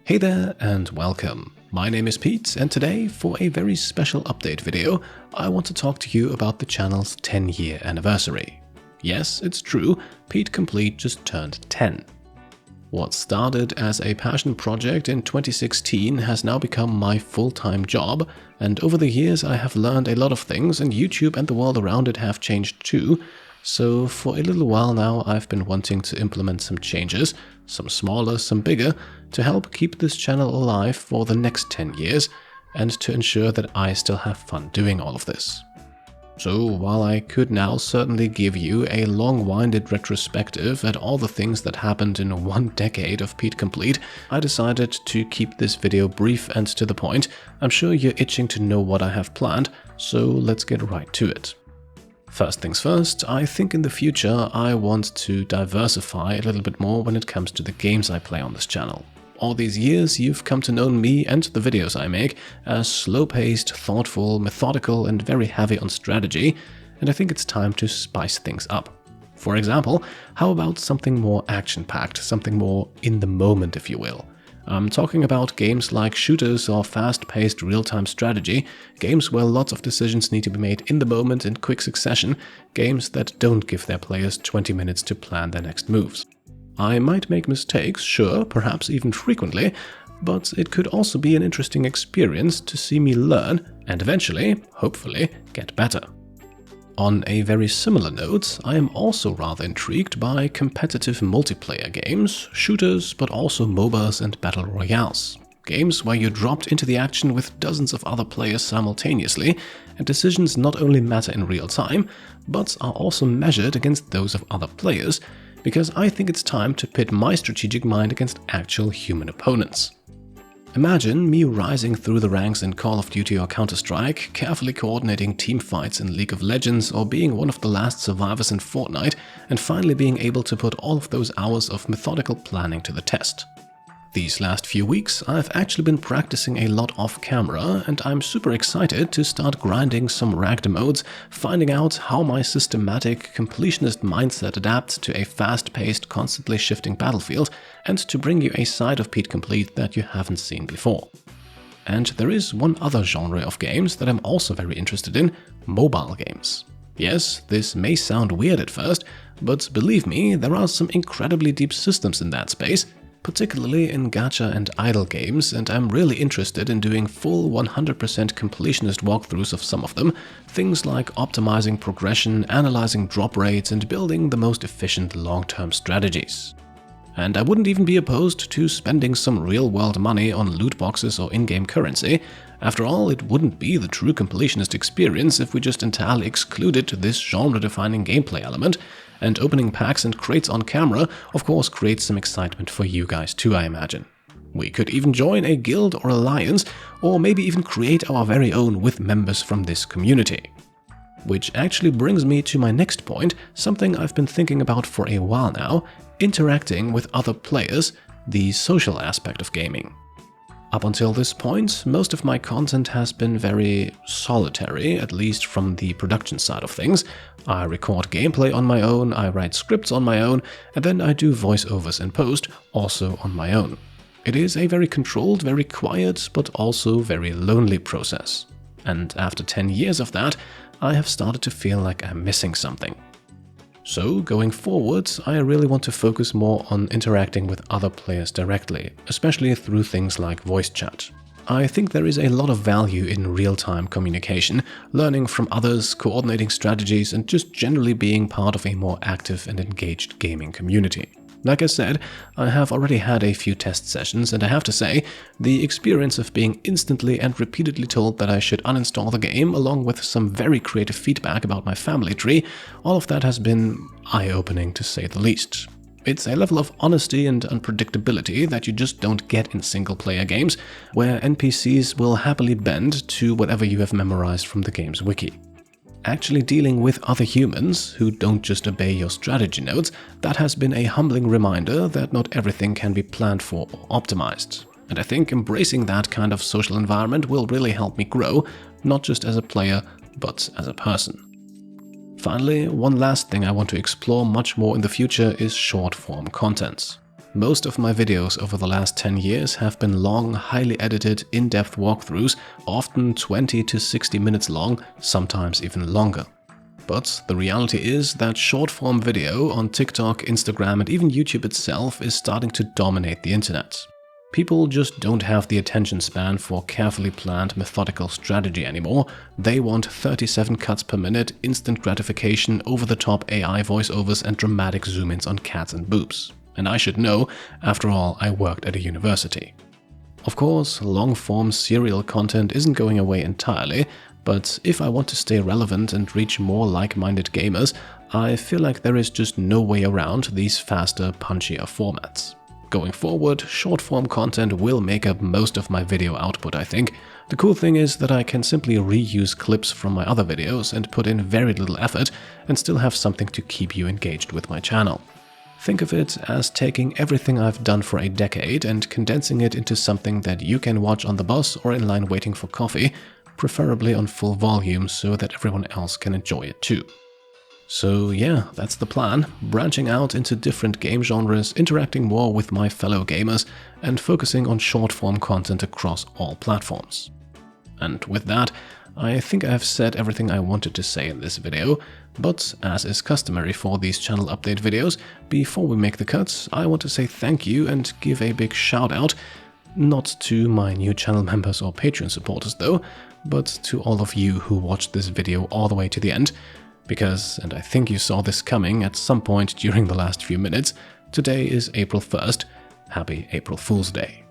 Hey there and welcome. My name is Pete, and today, for a very special update video, I want to talk to you about the channel's 10-year anniversary. Yes, it's true, Pete Complete just turned 10. What started as a passion project in 2016 has now become my full-time job, and over the years I have learned a lot of things, and YouTube and the world around it have changed too. So for a little while now I've been wanting to implement some changes, some smaller, some bigger, to help keep this channel alive for the next 10 years and to ensure that I still have fun doing all of this. So while I could now certainly give you a long-winded retrospective at all the things that happened in 1 decade of Pete Complete, I decided to keep this video brief and to the point. I'm sure you're itching to know what I have planned, so let's get right to it. First things first, I think in the future I want to diversify a little bit more when it comes to the games I play on this channel. All these years you've come to know me and the videos I make as slow-paced, thoughtful, methodical and very heavy on strategy, and I think it's time to spice things up. For example, how about something more action-packed, something more in the moment if you will. I'm talking about games like shooters or fast-paced real-time strategy, games where lots of decisions need to be made in the moment in quick succession, games that don't give their players 20 minutes to plan their next moves. I might make mistakes, sure, perhaps even frequently, but it could also be an interesting experience to see me learn and eventually, hopefully, get better. On a very similar note, I am also rather intrigued by competitive multiplayer games, shooters, but also MOBAs and battle royales. Games where you're dropped into the action with dozens of other players simultaneously, and decisions not only matter in real time, but are also measured against those of other players, because I think it's time to pit my strategic mind against actual human opponents. Imagine me rising through the ranks in Call of Duty or Counter-Strike, carefully coordinating team fights in League of Legends, or being one of the last survivors in Fortnite, and finally being able to put all of those hours of methodical planning to the test. These last few weeks I've actually been practicing a lot off camera, and I'm super excited to start grinding some ranked modes, finding out how my systematic, completionist mindset adapts to a fast-paced, constantly shifting battlefield, and to bring you a side of Pete Complete that you haven't seen before. And there is one other genre of games that I'm also very interested in: mobile games. Yes, this may sound weird at first, but believe me, there are some incredibly deep systems in that space, particularly in gacha and idle games, and I'm really interested in doing full 100% completionist walkthroughs of some of them, things like optimizing progression, analyzing drop rates, and building the most efficient long-term strategies. And I wouldn't even be opposed to spending some real-world money on loot boxes or in-game currency. After all, it wouldn't be the true completionist experience if we just entirely excluded this genre-defining gameplay element, and opening packs and crates on camera of course creates some excitement for you guys too, I imagine. We could even join a guild or alliance, or maybe even create our very own with members from this community. Which actually brings me to my next point, something I've been thinking about for a while now: interacting with other players, the social aspect of gaming. Up until this point, most of my content has been very solitary, at least from the production side of things. I record gameplay on my own, I write scripts on my own, and then I do voiceovers in post, also on my own. It is a very controlled, very quiet, but also very lonely process. And after 10 years of that, I have started to feel like I'm missing something. So, going forward, I really want to focus more on interacting with other players directly, especially through things like voice chat. I think there is a lot of value in real-time communication, learning from others, coordinating strategies, and just generally being part of a more active and engaged gaming community. Like I said, I have already had a few test sessions, and I have to say, the experience of being instantly and repeatedly told that I should uninstall the game, along with some very creative feedback about my family tree, all of that has been eye-opening to say the least. It's a level of honesty and unpredictability that you just don't get in single-player games, where NPCs will happily bend to whatever you have memorized from the game's wiki. Actually dealing with other humans who don't just obey your strategy notes, that has been a humbling reminder that not everything can be planned for or optimized. And I think embracing that kind of social environment will really help me grow, not just as a player, but as a person. Finally, one last thing I want to explore much more in the future is short-form content. most of my videos over the last 10 years have been long, highly edited, in-depth walkthroughs, often 20 to 60 minutes long, sometimes even longer. But the reality is that short-form video on TikTok, Instagram, and even YouTube itself is starting to dominate the internet. People just don't have the attention span for carefully planned methodical strategy anymore. They want 37 cuts per minute, instant gratification, over-the-top AI voiceovers, and dramatic zoom-ins on cats and boobs. And I should know, after all, I worked at a university. Of course, long-form serial content isn't going away entirely, but if I want to stay relevant and reach more like-minded gamers, I feel like there is just no way around these faster, punchier formats. Going forward, short-form content will make up most of my video output, I think. The cool thing is that I can simply reuse clips from my other videos and put in very little effort and still have something to keep you engaged with my channel. Think of it as taking everything I've done for a decade and condensing it into something that you can watch on the bus or in line waiting for coffee, preferably on full volume so that everyone else can enjoy it too. So yeah, that's the plan, branching out into different game genres, interacting more with my fellow gamers, and focusing on short-form content across all platforms. And with that, I think I have said everything I wanted to say in this video, but as is customary for these channel update videos, before we make the cuts, I want to say thank you and give a big shout out, not to my new channel members or Patreon supporters though, but to all of you who watched this video all the way to the end. Because, and I think you saw this coming at some point during the last few minutes, today is April 1st. Happy April Fool's Day.